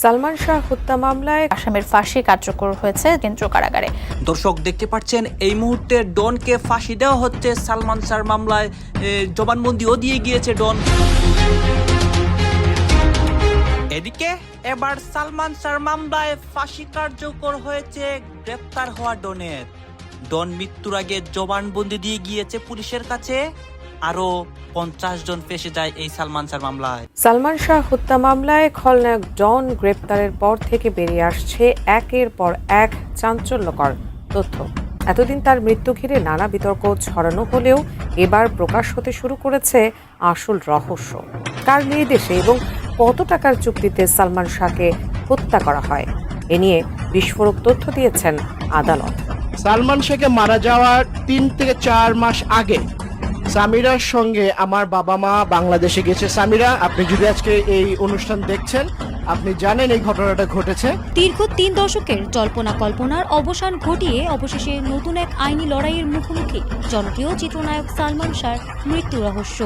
সালমান শাহ হত্যা মামলায় আসামির ফাঁসি কার্যকর হয়েছে কেন্দ্রীয় কারাগারে। দর্শক দেখতে পাচ্ছেন এই মুহূর্তে ডনকে ফাঁসি দেওয়া হচ্ছে। সালমান শাহর মামলায় জবানবন্দিও দিয়ে গিয়েছে ডন। এদিকে এবার সালমান শাহর মামলায় ফাঁসি কার্যকর হয়েছে গ্রেপ্তার হওয়া ডনের। ডন মৃত্যুর আগে জবানবন্দি দিয়ে গিয়েছে পুলিশের কাছে। আরো 50 জন ফেঁসে যায় এই সালমান শাহর মামলায়। সালমান শাহ হত্যা মামলায় খলনায়ক ডন গ্রেপ্তারের পর থেকে বেরিয়ে আসছে একের পর এক চাঞ্চল্যকর তথ্য। এতদিন তার মৃত্যু ঘিরে নানা বিতর্ক ছড়ানো হলেও এবার প্রকাশ হতে শুরু করেছে আসল রহস্য। কার নির্দেশে এবং কত টাকার চুক্তিতে সালমান শাহকে হত্যা করা হয়, এ নিয়ে বিস্ফোরক তথ্য দিয়েছেন আদালত। সালমান শাহকে মারা যাওয়ার 3 থেকে 4 মাস আগে সামিরার সঙ্গে আমার বাবা মা বাংলাদেশে গেছে। সামিরা, আপনি যদি আজকে এই অনুষ্ঠান দেখছেন, আপনি জানেন এই ঘটনাটা ঘটেছে। দীর্ঘ 3 দশকের জল্পনা কল্পনার অবসান ঘটিয়ে অবশেষে নতুন এক আইনি লড়াইয়ের মুখোমুখি জনপ্রিয় চিত্রনায়ক সালমান শাহর মৃত্যু রহস্য।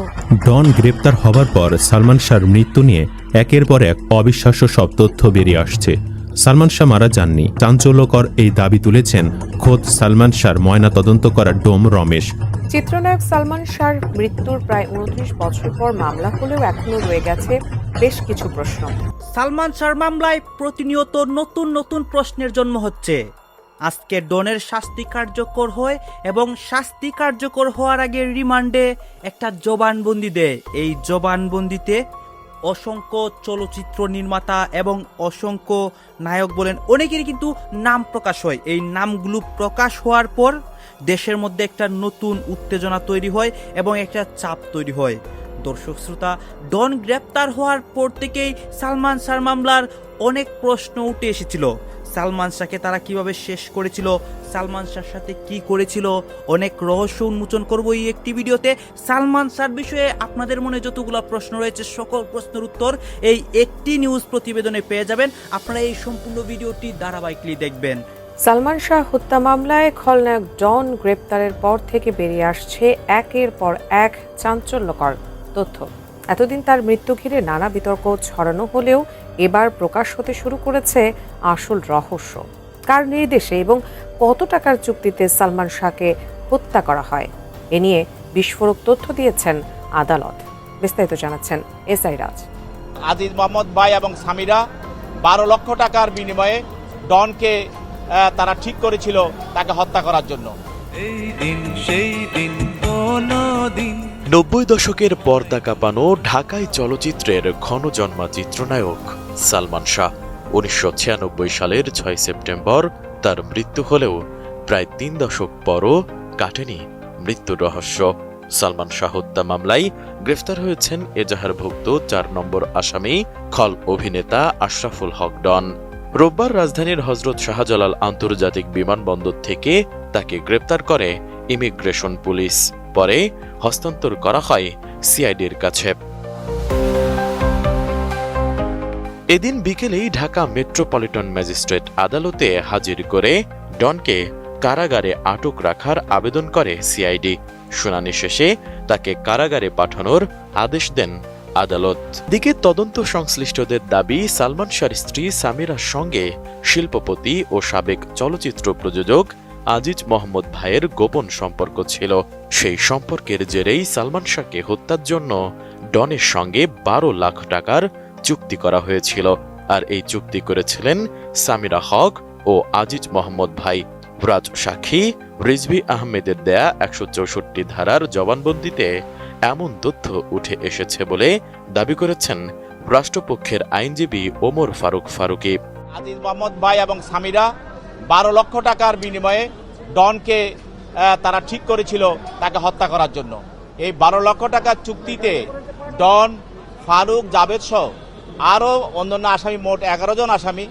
ডন গ্রেপ্তার হবার পর সালমান শাহর মৃত্যু নিয়ে একের পর এক অবিশ্বাস্য সব তথ্য বেরিয়ে আসছে। সালমান শাহ মারা যাননি, চাঞ্চল্যকর এই দাবি তুলেছেন খোদ সালমান শাহর ময়না তদন্ত করা ডোম রমেশ। চিত্রনায়ক সালমান শাহর মৃত্যুর প্রায় 29 বছর পর মামলা হলেও এখনো রয়ে গেছে বেশ কিছু প্রশ্ন। সালমান শাহর মামলায় প্রতিনিয়ত নতুন নতুন প্রশ্নের জন্ম হচ্ছে। আজকে ডনের শাস্তি কার্যকর হয় এবং শাস্তি কার্যকর হওয়ার আগে রিমান্ডে একটা জবানবন্দি দেয়। এই জবানবন্দিতে অসংখ্য চলচ্চিত্র নির্মাতা এবং অসংখ্য নায়ক বলেন অনেকেরই কিন্তু নাম প্রকাশ হয়। এই নামগুলো প্রকাশ হওয়ার পর দেশের মধ্যে একটা নতুন উত্তেজনা তৈরি হয় এবং একটা চাপ তৈরি হয়। দর্শক শ্রোতা, ডন গ্রেপ্তার হওয়ার পর থেকেই সালমান শাহর মামলার অনেক প্রশ্ন উঠে এসেছিল। সালমান শাহকে তারা কিভাবে শেষ করেছিল, সালমান শাহর সাথে কি করেছিল, অনেক রহস্য উন্মোচন করব এই একটি ভিডিওতে। সালমান শাহর বিষয়ে আপনাদের মনে যতগুলো প্রশ্ন রয়েছে সকল প্রশ্নের উত্তর এই একটি নিউজ প্রতিবেদনে পেয়ে যাবেন। আপনারা এই সম্পূর্ণ ভিডিওটি ধারাবাহিকলি দেখবেন। সালমান শাহ হত্যা মামলায় খলনায়ক ডন গ্রেপ্তারের পর থেকে বেরিয়ে আসছে একের পর এক চাঞ্চল্যকর তথ্য। এতদিন তার মৃত্যু ঘিরে নানা বিতর্ক ছড়ানো হলেও এবার প্রকাশ হতে শুরু করেছে আসল রহস্য। কার নির্দেশে এবং কত টাকার চুক্তিতে সালমান শাহকে হত্যা করা হয়, এ নিয়ে বিস্ফোরক তথ্য দিয়েছেন আদালত। বিস্তারিত জানাচ্ছেন এসআই রাজ। আজিজ মোহাম্মদ ভাই এবং সামিরা 12 লক্ষ টাকার বিনিময়ে ডনকে তারা ঠিক করেছিল তাকে হত্যা করার জন্য। 90 দশকের পর্দা কাঁপানো ঢাকাই চলচ্চিত্রের ঘনজন্মা চিত্রনায়ক সালমান শাহ। 1996 সালের 6 সেপ্টেম্বর তার মৃত্যু হলেও প্রায় 3 দশক পরও কাটেনি মৃত্যুর রহস্য। সালমান শাহ হত্যা মামলায় গ্রেফতার হয়েছেন এজাহারভুক্ত 4 নম্বর আসামি খল অভিনেতা আশরাফুল হক ডন। রোববার রাজধানীর হযরত শাহজালাল আন্তর্জাতিক বিমানবন্দর থেকে তাকে গ্রেপ্তার করে ইমিগ্রেশন পুলিশ। পরে হস্তান্তর করা হয় সিআইডির কাছে। এদিন বিকেলেই ঢাকা মেট্রোপলিটন ম্যাজিস্ট্রেট আদালতে হাজির করে ডনকে কারাগারে আটক রাখার আবেদন করে সিআইডি। শুনানি শেষে তাকে কারাগারে পাঠানোর আদেশ দেন আদালত। দিকে তদন্ত সংশ্লিষ্টদের দাবি, সালমান শাহর স্ত্রী সামিরার সঙ্গে শিল্পপতি ও সাবেক চলচ্চিত্র প্রযোজক আজিজ মোহাম্মদ ভাইয়ের গোপন সম্পর্ক ছিল। সেই সম্পর্কের জেরেই সালমান শাহকে হত্যার জন্য ডনের সঙ্গে 12 লাখ টাকার চুক্তি করা হয়েছিল। আর এই চুক্তি করেছিলেন সামিরা হক ও আজিজ মোহাম্মদ ভাই। রাজ সাক্ষী রিজভী আহমেদের দেয়া 164 ধারার জবানবন্দিতে এমন তথ্য উঠে এসেছে বলে দাবি করেছেন রাষ্ট্রপক্ষের আইনজীবী ওমর ফারুক ফারুকি। আজিজ মোহাম্মদ ভাই এবং সামিরা 12 লক্ষ টাকার বিনিময়ে ডনকে তারা ঠিক করেছিল তাকে হত্যা করার জন্য। এই 12 লক্ষ টাকার চুক্তিতে ডন, ফারুক, জাভেদ সহ আরও অন্যান্য আসামি, মোট 11 জন আসামি,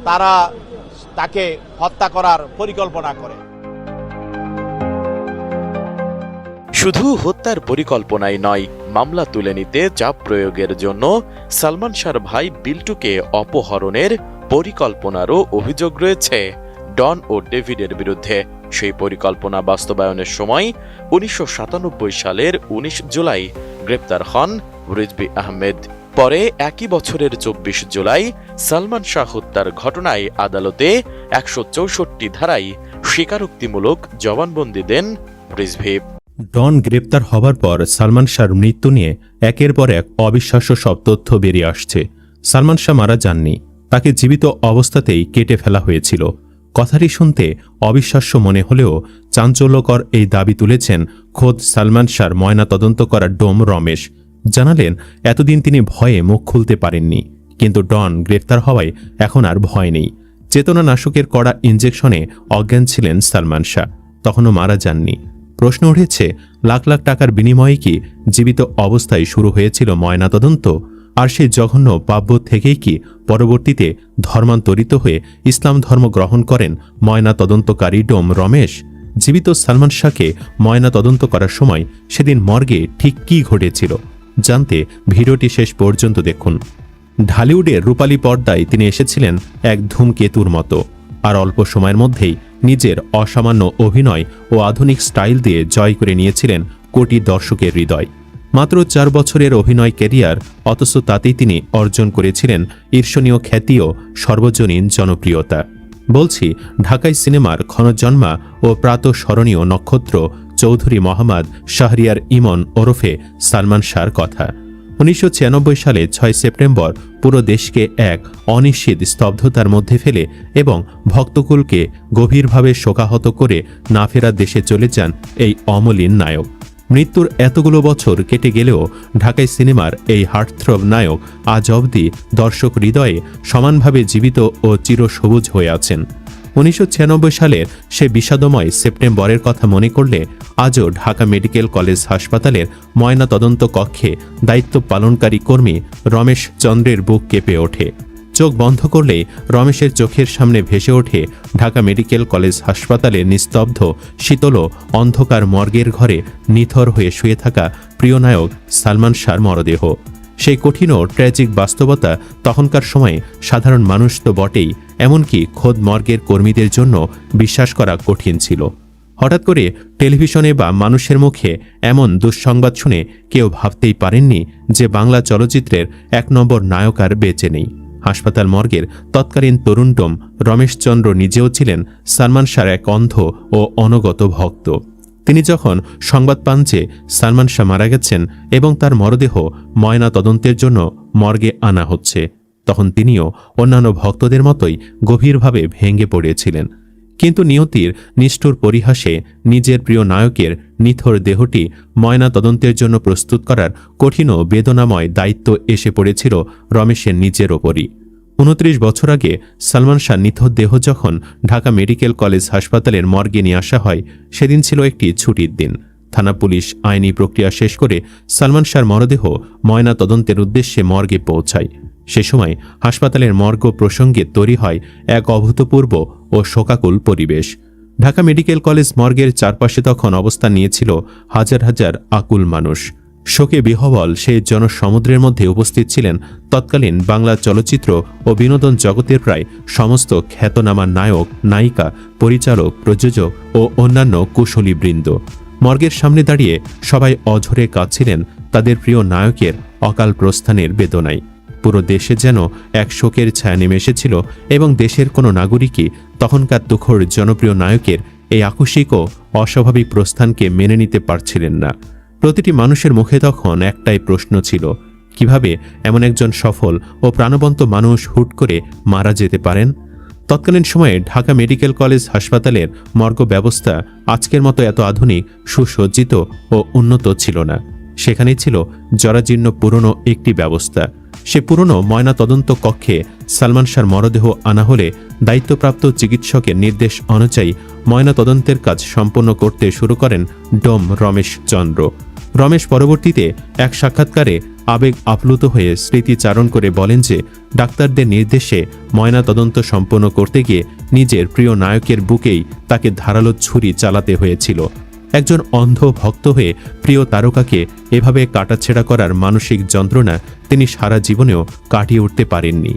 তারা তাকে হত্যা করার পরিকল্পনা করে। শুধু হত্যার পরিকল্পনাই নয়, মামলা তুলে নিতে চাপ প্রয়োগের জন্য সালমান শাহর ভাই বিল্টুকে অপহরণের পরিকল্পনারও অভিযোগ রয়েছে ডন ও ডেভিডের বিরুদ্ধে। সেই পরিকল্পনা বাস্তবায়নের সময় 1997 সালের 19 জুলাই গ্রেপ্তার হন রিজভী আহমেদ। পরে একই বছরের ২৪ জুলাই সালমান শাহ হত্যার ঘটনায় আদালতে ১৬৪ ধারায় স্বীকারোক্তিমূলক জবানবন্দি দেন রিজভী। ডন গ্রেপ্তার হবার পর সালমান শাহর মৃত্যু নিয়ে একের পর এক অবিশ্বাস্য সব তথ্য বেরিয়ে আসছে। সালমান শাহ মারা যাননি, তাকে জীবিত অবস্থাতেই কেটে ফেলা হয়েছিল। কথাটি শুনতে অবিশ্বাস্য মনে হলেও চাঞ্চল্যকর এই দাবি তুলেছেন খোদ সালমান শাহর ময়নাতদন্ত করা ডোম রমেশ। জানালেন এতদিন তিনি ভয়ে মুখ খুলতে পারেননি, কিন্তু ডন গ্রেফতার হওয়ায় এখন আর ভয় নেই। চেতনানাশকের কড়া ইঞ্জেকশনে অজ্ঞান ছিলেন সালমান শাহ, তখনও মারা যাননি। প্রশ্ন উঠেছে, লাখ লাখ টাকার বিনিময়ে কি জীবিত অবস্থায় শুরু হয়েছিল ময়নাতদন্ত? আর সেই জঘন্য পাপবোধ থেকেই কি পরবর্তীতে ধর্মান্তরিত হয়ে ইসলাম ধর্ম গ্রহণ করেন ময়নাতদন্তকারী ডোম রমেশ? জীবিত সালমান শাহকে ময়নাতদন্ত করার সময় সেদিন মর্গে ঠিক কী ঘটেছিল জানতে ভিডিওটি শেষ পর্যন্ত দেখুন। ঢালিউডের রূপালী পর্দায় তিনি এসেছিলেন এক ধূমকেতুর মতো, আর অল্প সময়ের মধ্যেই নিজের অসামান্য অভিনয় ও আধুনিক স্টাইল দিয়ে জয় করে নিয়েছিলেন কোটি দর্শকের হৃদয়। মাত্র ৪ বছরের অভিনয় ক্যারিয়ার, অথচ তাতেই তিনি অর্জন করেছিলেন ঈর্ষণীয় খ্যাতি ও সর্বজনীন জনপ্রিয়তা। বলছি ঢাকাই সিনেমার ক্ষণজন্মা ও প্রাতঃস্মরণীয় নক্ষত্র চৌধুরী মোহাম্মদ শাহরিয়ার ইমন ওরফে সালমান শাহর কথা। ১৯৯৬ সালে ৬ সেপ্টেম্বর পুরো দেশকে এক অনিশ্চিত স্তব্ধতার মধ্যে ফেলে এবং ভক্তকুলকে গভীরভাবে শোকাহত করে না ফেরার দেশে চলে যান এই অমলিন নায়ক। মৃত্যুর এতগুলো বছর কেটে গেলেও ঢাকাই সিনেমার এই হার্টথ্রব নায়ক আজ অবধি দর্শক হৃদয়ে সমানভাবে জীবিত ও চিরসবুজ হয়ে আছেন। ১৯৯৬ সালের সে বিষাদময় সেপ্টেম্বরের কথা মনে করলে আজও ঢাকা মেডিকেল কলেজ হাসপাতালের ময়নাতদন্ত কক্ষে দায়িত্ব পালনকারী কর্মী রমেশ চন্দ্রের বুক কেঁপে ওঠে। চোখ বন্ধ করলেই রমেশের চোখের সামনে ভেসে ওঠে ঢাকা মেডিকেল কলেজ হাসপাতালের নিস্তব্ধ শীতল অন্ধকার মর্গের ঘরে নিথর হয়ে শুয়ে থাকা প্রিয় নায়ক সালমান শাহর মরদেহ। সেই কঠিন ও ট্র্যাজিক বাস্তবতা তখনকার সময়ে সাধারণ মানুষ তো বটেই, এমনকি খোদ মর্গের কর্মীদের জন্য বিশ্বাস করা কঠিন ছিল। হঠাৎ করে টেলিভিশনে বা মানুষের মুখে এমন দুঃসংবাদ শুনে কেউ ভাবতেই পারেননি যে বাংলা চলচ্চিত্রের ১ নম্বর নায়ক আর বেঁচে নেই। হাসপাতাল মর্গের তৎকালীন তরুণতম রমেশচন্দ্র নিজেও ছিলেন সালমান শাহর এক অন্ধ ও অনগত ভক্ত। তিনি যখন সংবাদ পান যে সালমান শাহ মারা গেছেন এবং তার মরদেহ ময়না তদন্তের জন্য মর্গে আনা হচ্ছে, তখন তিনিও অন্যান্য ভক্তদের মতোই গভীরভাবে ভেঙে পড়েছিলেন। কিন্তু নিয়তির নিষ্ঠুর পরিহাসে নিজের প্রিয় নায়কের নিথর দেহটি ময়না তদন্তের জন্য প্রস্তুত করার কঠিন ও বেদনাময় দায়িত্ব এসে পড়েছিল রমেশের নিজের ওপরই। ২৯ বছর আগে সালমান শাহ নিথর দেহ যখন ঢাকা মেডিকেল কলেজ হাসপাতালের মর্গে নিয়ে আসা হয়, সেদিন ছিল একটি ছুটির দিন। থানা পুলিশ আইনি প্রক্রিয়া শেষ করে সালমান শাহর মরদেহ ময়না তদন্তের উদ্দেশ্যে মর্গে পৌঁছায়। সে সময় হাসপাতালের মর্গ প্রসঙ্গে তৈরি হয় এক অভূতপূর্ব ও শোকাকুল পরিবেশ। ঢাকা মেডিকেল কলেজ মর্গের চারপাশে তখন অবস্থান নিয়েছিল হাজার হাজার আকুল মানুষ। শোকে বিহ্বল সেই জনসমুদ্রের মধ্যে উপস্থিত ছিলেন তৎকালীন বাংলা চলচ্চিত্র ও বিনোদন জগতের প্রায় সমস্ত খ্যাতনামা নায়ক, নায়িকা, পরিচালক, প্রযোজক ও অন্যান্য কুশলীবৃন্দ। মর্গের সামনে দাঁড়িয়ে সবাই অঝরে কাঁদছিলেন তাদের প্রিয় নায়কের অকাল প্রস্থানের বেদনায়। পুরো দেশে যেন এক শোকের ছায়া নেমে এসেছিল এবং দেশের কোনো নাগরিকই তখনকার তুখোড় জনপ্রিয় নায়কের এই আকস্মিক ও অস্বাভাবিক প্রস্থানকে মেনে নিতে পারছিলেন না। প্রতিটি মানুষের মুখে তখন একটাই প্রশ্ন ছিল, কিভাবে এমন একজন সফল ও প্রাণবন্ত মানুষ হুট করে মারা যেতে পারেন? তৎকালীন সময়ে ঢাকা মেডিকেল কলেজ হাসপাতালের মর্গ ব্যবস্থা আজকের মতো এত আধুনিক, সুসজ্জিত ও উন্নত ছিল না। সেখানেই ছিল জরাজীর্ণ পুরনো একটি ব্যবস্থা। সে পুরনো ময়না তদন্ত কক্ষে সালমান শাহর মরদেহ আনা হলে দায়িত্বপ্রাপ্ত চিকিৎসকের নির্দেশ অনুযায়ী ময়না তদন্তের কাজ সম্পন্ন করতে শুরু করেন ডোম রমেশ চন্দ্র। রমেশ পরবর্তীতে এক সাক্ষাৎকারে আবেগ আপ্লুত হয়ে স্মৃতিচারণ করে বলেন যে ডাক্তারদের নির্দেশে ময়না তদন্ত সম্পন্ন করতে গিয়ে নিজের প্রিয় নায়কের বুকেই তাকে ধারালো ছুরি চালাতে হয়েছিল। একজন অন্ধ ভক্ত হয়ে প্রিয় তারকাকে এভাবে কাটাছেঁড়া করার মানসিক যন্ত্রণা তিনি সারা জীবনেও কাটিয়ে উঠতে পারেননি।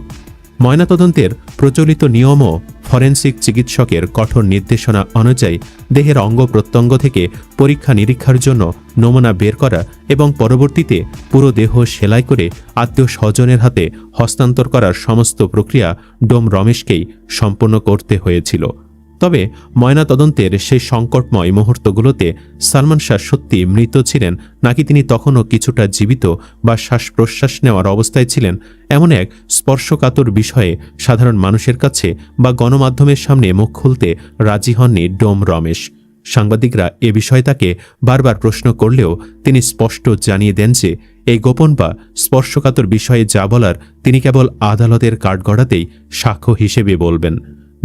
ময়নাতদন্তের প্রচলিত নিয়মও ফরেনসিক চিকিৎসকের কঠোর নির্দেশনা অনুযায়ী দেহের অঙ্গ প্রত্যঙ্গ থেকে পরীক্ষা নিরীক্ষার জন্য নমুনা বের করা এবং পরবর্তীতে পুরো দেহ সেলাই করে আত্মীয় স্বজনের হাতে হস্তান্তর করার সমস্ত প্রক্রিয়া ডোম রমেশকেই সম্পন্ন করতে হয়েছিল। তবে ময়নাতদন্তের সেই সংকটময় মুহূর্তগুলোতে সালমান শাহ সত্যি মৃত ছিলেন নাকি তিনি তখনও কিছুটা জীবিত বা শ্বাস প্রশ্বাস নেওয়ার অবস্থায় ছিলেন, এমন এক স্পর্শকাতর বিষয়ে সাধারণ মানুষের কাছে বা গণমাধ্যমের সামনে মুখ খুলতে রাজি হননি ডোম রমেশ। সাংবাদিকরা এ বিষয়ে তাকে বারবার প্রশ্ন করলেও তিনি স্পষ্ট জানিয়ে দেন যে এই গোপন বা স্পর্শকাতর বিষয়ে যা বলার তিনি কেবল আদালতের কাঠগড়াতেই সাক্ষ্য হিসেবে বলবেন।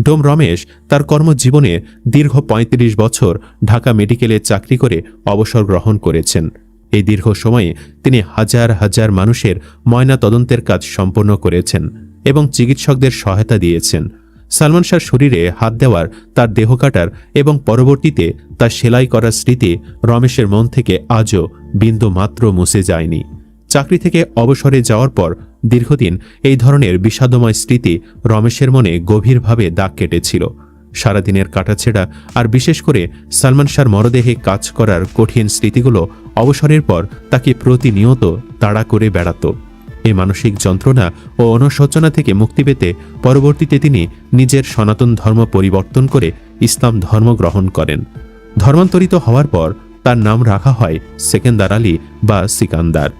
ডোম রমেশ তার কর্মজীবনে দীর্ঘ ৩৫ বছর ঢাকা মেডিকেলে চাকরি করে অবসর গ্রহণ করেছেন। এই দীর্ঘ সময়ে তিনি হাজার হাজার মানুষের ময়না তদন্তের কাজ সম্পন্ন করেছেন এবং চিকিৎসকদের সহায়তা দিয়েছেন। সালমান শাহর শরীরে হাত দেওয়ার, তার দেহ কাটার এবং পরবর্তীতে তার সেলাই করার স্মৃতি রমেশের মন থেকে আজও বিন্দু মাত্র মুছে যায়নি। চাকরি থেকে অবসরে যাওয়ার পর দীর্ঘদিন এই ধরনের বিষাদময় স্মৃতি রমেশের মনে গভীরভাবে দাগ কেটেছিল। সারাদিনের কাটাছেড়া আর বিশেষ করে সালমান শাহর মরদেহে কাজ করার কঠিন স্মৃতিগুলো অবসরের পর তাকে প্রতিনিয়ত তাড়া করে বেড়াত। এই মানসিক যন্ত্রণা ও অনুশোচনা থেকে মুক্তি পেতে পরবর্তীতে তিনি নিজের সনাতন ধর্ম পরিবর্তন করে ইসলাম ধর্ম গ্রহণ করেন। ধর্মান্তরিত হওয়ার পর তার নাম রাখা হয় সেকেন্দার আলী বা সিকান্দার।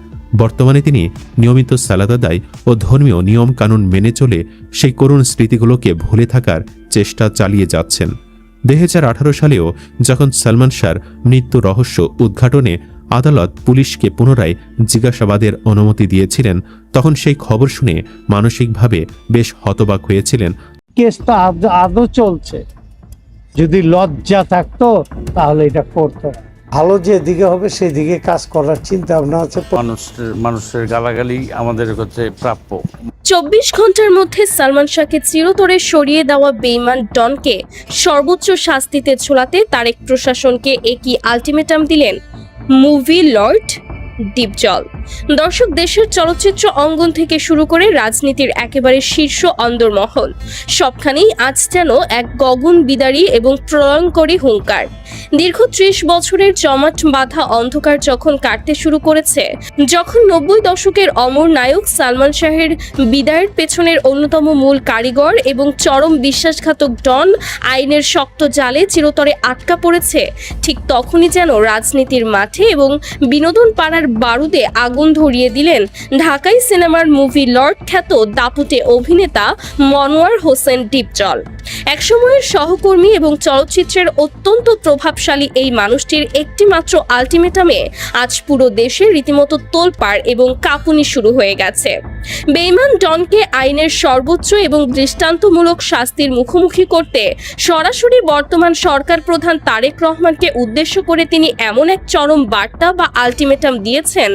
বর্তমানে তিনি নিয়মিত সালাত আদায় ও ধর্মীয় নিয়ম কানুন মেনে চলে সেই করুণ স্মৃতিগুলোকে ভুলে থাকার চেষ্টা চালিয়ে যাচ্ছেন। 2018 সালেও যখন সালমান শাহর মৃত্যু রহস্য উদ্ঘাটনে আদালত পুলিশকে পুনরায় জিজ্ঞাসাবাদের অনুমতি দিয়েছিলেন, তখন সেই খবর শুনে মানসিকভাবে বেশ হতবাক হয়েছিলেন। কেসটা আদৌ চলছে, যদি লজ্জা থাকতো তাহলে এটা করতো। ভালো যে দিকে হবে সেই দিকে কাজ করার চিন্তা ভাবনা আছে। মানুষের গালাগালি আমাদের কাছে প্রাপ্য। 24 ঘন্টার মধ্যে সালমান শাহকে চিরতরে সরিয়ে দেওয়া বেঈমান ডনকে সর্বোচ্চ শাস্তিতে ঝোলাতে তারেক প্রশাসনকে একই আলটিমেটাম দিলেন মুভি লর্ড ডিপজল। দর্শক, দেশের চলচ্চিত্র অঙ্গন থেকে শুরু করে রাজনীতির একেবারে শীর্ষ অন্দরমহল সবখানেই আজ যেন এক গগন বিদারী এবং প্রলয়ঙ্করী হুঙ্কার। দীর্ঘ 30 বছরের জমাট বাঁধা অন্ধকার যখন কাটতে শুরু করেছে, যখন 90 দশকের অমর নায়ক সালমান শাহের বিদায়ের পেছনের অন্যতম মূল কারিগর এবং চরম বিশ্বাসঘাতক ডন আইনের শক্ত জালে চিরতরে আটকা পড়েছে, ঠিক তখনই যেন রাজনীতির মাঠে এবং বিনোদন পাড়ার বারুদে আগুন ধরিয়ে দিলেন ঢাকাই সিনেমার মুভি লর্ড খ্যাত দাপুটে অভিনেতা মনোয়ার হোসেন ডিপজল। একসময়ের সহকর্মী এবং চলচ্চিত্রের অত্যন্ত প্রভাবশালী এই মানুষটির একটি মাত্র আলটিমেটামে আজ পুরো দেশে রীতিমতো তোলপাড় এবং কাঁপুনি শুরু হয়ে গেছে। বেঈমান ডনকে আইনের সর্বোচ্চ এবং দৃষ্টান্তমূলক শাস্তির মুখোমুখি করতে সরাসরি বর্তমান সরকার প্রধান তারেক রহমানকে উদ্দেশ্য করে তিনি এমন এক চরম বার্তা বা আলটিমেটাম দিয়েছেন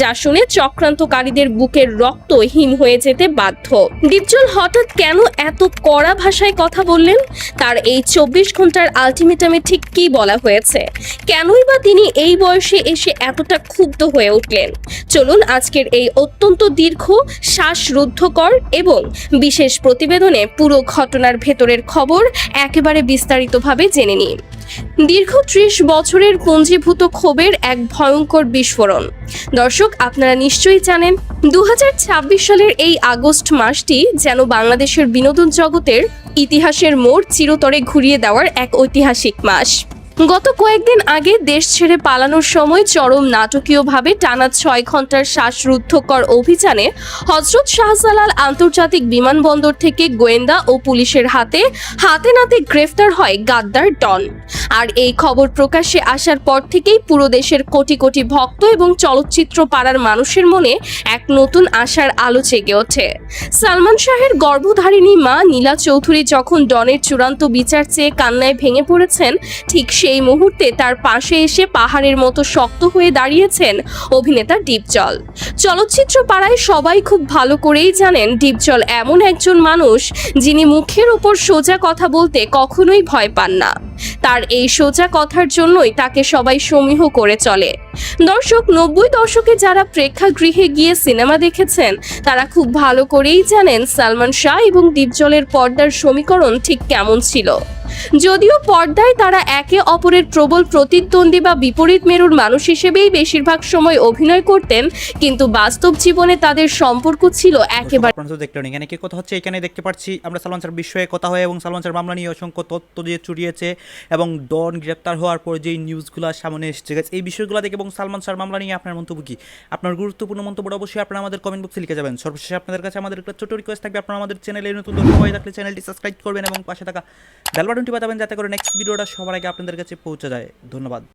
যা শুনে চক্রান্তকারীদের বুকের রক্ত হিম হয়ে যেতে বাধ্য। ডিপজল হঠাৎ কেন এত কড়া ভাষায় কথা বললেন? তার এই 24 ঘন্টার আলটিমেটামে ঠিক কি বলা হয়েছে? কেনই বা তিনি এই বয়সে এসে এতটা ক্ষুব্ধ হয়ে উঠলেন? চলুন আজকের এই অত্যন্ত দীর্ঘ, শ্বাসরুদ্ধকর এবং বিশেষ প্রতিবেদনে পুরো ঘটনার ভেতরের খবর একেবারে বিস্তারিতভাবে জেনে নিই। দীর্ঘ 30 বছরের পুঞ্জীভূত ক্ষোভের এক ভয়ঙ্কর বিস্ফোরণ। দর্শক, আপনারা নিশ্চয়ই জানেন 2026 সালের এই আগস্ট মাসটি যেন বাংলাদেশের বিনোদন জগতের ইতিহাসের মোড় চিরতরে ঘুরিয়ে দেওয়ার এক ঐতিহাসিক মাস। গত কয়েকদিন আগে দেশ ছেড়ে পালানোর সময় চরম নাটকীয়ভাবে টানা 6 ঘন্টার শ্বাসরুদ্ধকর অভিযানে হযরত শাহজালাল আন্তর্জাতিক বিমানবন্দর থেকে গোয়েন্দা ও পুলিশের হাতে নাতে গ্রেফতার হয় গাদ্দার ডন। আর এই খবর প্রকাশ্যে আসার পর থেকেই পুরো দেশের কোটি কোটি ভক্ত এবং চলচ্চিত্র পাড়ার মানুষের মনে এক নতুন আশার আলো জেগে ওঠে। সালমান শাহের গর্ভধারিণী মা নীলা চৌধুরী যখন ডনের চূড়ান্ত বিচার চেয়ে কান্নায় ভেঙে পড়েছেন, ঠিক সেই মুহূর্তে তার পাশে এসে পাহাড়ের মতো শক্ত হয়ে দাঁড়িয়েছেন অভিনেতা ডিপজল। চলচ্চিত্র পাড়ায় সবাই খুব ভালো করেই জানেন ডিপজল এমন একজন মানুষ যিনি মুখের ওপর সোজা কথা বলতে কখনোই ভয় পান না। তার এই সোজা কথার জন্যই তাকে সবাই সমীহ করে চলে। দর্শক, 90 দশকে যারা প্রেক্ষাগৃহে গিয়ে সিনেমা দেখেছেন তারা খুব ভালো করেই জানেন সালমান শাহ এবং ডিপজলের পর্দার সমীকরণ ঠিক কেমন ছিল। যদিও পর্দায় তারা একে অপরের প্রবল প্রতিদ্বন্দ্বী বা বিপরীত মেরুর মানুষ হিসেবেই বেশিরভাগ সময় অভিনয় করতেন, কিন্তু বাস্তব জীবনে তাদের সম্পর্ক ছিল একেবারে। আপনারা তো দেখলেন এখানে কি কথা হচ্ছে। এখানে দেখতে পাচ্ছি আমরা সালমান শাহর বিষয়ে কথা হয় এবং সালমান শাহর মামলা নিয়ে অসংখ্য তথ্য দিয়ে ছড়িয়েছে এবং ডন গ্রেপ্তার হওয়ার পর যেই নিউজগুলো সামনে এসেছে এই বিষয়গুলো দেখে এবং সালমান শাহর মামলা নিয়ে আপনার মন্তব্য কি? আপনার গুরুত্বপূর্ণ মন্তব্য অবশ্যই আপনারা আমাদের কমেন্ট বক্সে লিখে যাবেন। সর্বশেষে আপনাদের কাছে আমাদের একটা ছোট রিকোয়েস্ট থাকবে, আপনারা আমাদের চ্যানেলে নতুন দর্শক হয়ে থাকলে চ্যানেলটি সাবস্ক্রাইব করবেন এবং পাশে থাকা বেল বাটনটি বাজাবেন যাতে করে নেক্সট ভিডিওটা সবার আগে আপনাদের কাছে পৌঁছে যায়। ধন্যবাদ।